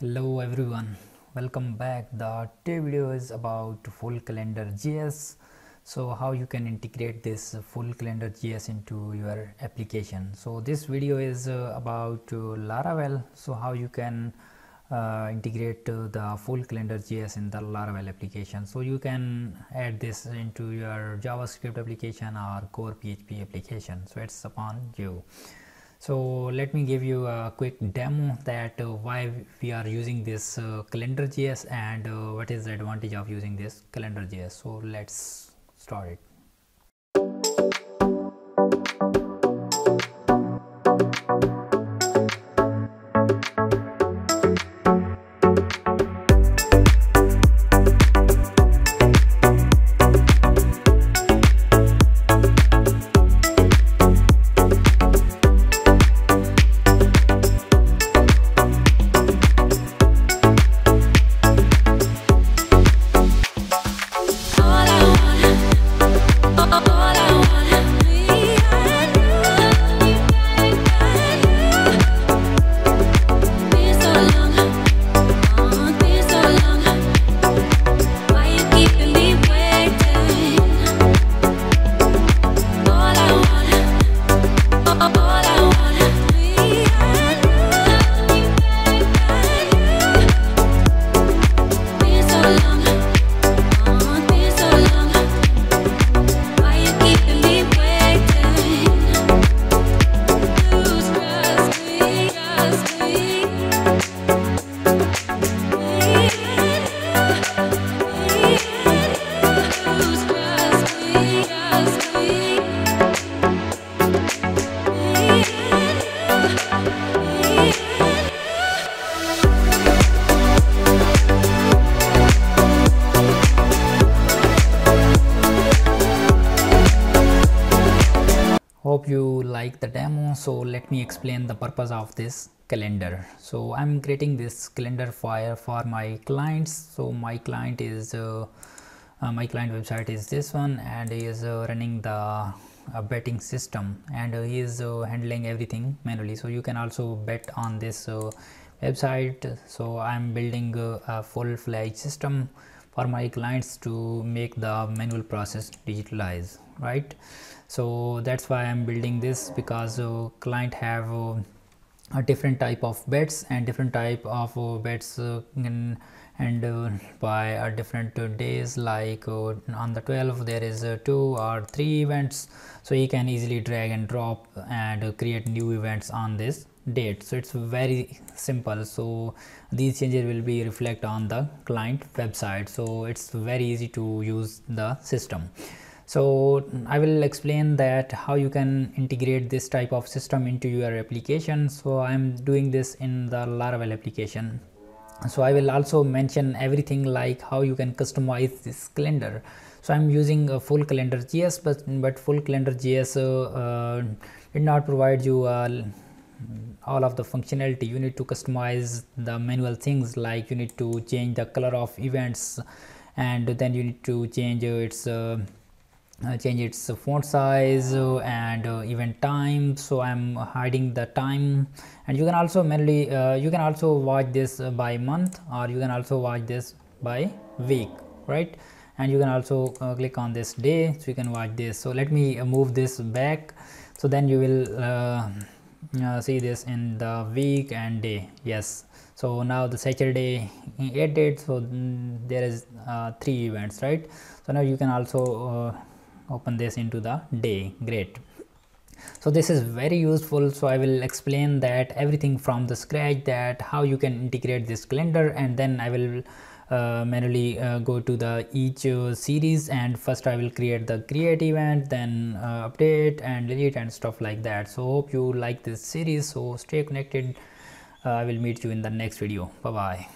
Hello everyone, welcome back. The today video is about full calendar JS. So how you can integrate this full calendar JS into your application. So this video is about Laravel. So how you can integrate the full calendar JS in the Laravel application. So you can add this into your JavaScript application or core PHP application. So it's upon you. So let me give you a quick demo that why we are using this calendar JS and what is the advantage of using this calendar JS. So let's start it. Hope you like the demo. So let me explain the purpose of this calendar. So I'm creating this calendar file for my clients. So my client is my client website is this one, and he is running the betting system, and he is handling everything manually. So you can also bet on this website. So I'm building a full-fledged system for my clients to make the manual process digitalize, right? So that's why I'm building this, because client have a different type of bets and different type of bets by a different days, like on the 12th there is 2 or 3 events. So you can easily drag and drop and create new events on this date. So it's very simple. So these changes will be reflect on the client website. So it's very easy to use the system. So I will explain that how you can integrate this type of system into your application. So I'm doing this in the Laravel application. So I will also mention everything like how you can customize this calendar. So I'm using a full calendar JS, but full calendar JS did not provide you all of the functionality. You need to customize the manual things, like you need to change the color of events, and then you need to change its font size and event time. So I'm hiding the time, and you can also manually you can also watch this by month, or you can also watch this by week, right? And you can also click on this day, so you can watch this. So let me move this back, so then you will see this in the week and day. Yes, so now the Saturday 8 dates, so there is 3 events, right? So now you can also open this into the day. Great. So this is very useful. So I will explain that everything from the scratch, that how you can integrate this calendar, and then I will manually go to the each series, and first I will create the create event, then update and delete and stuff like that. So hope you like this series. So stay connected. I will meet you in the next video. Bye bye.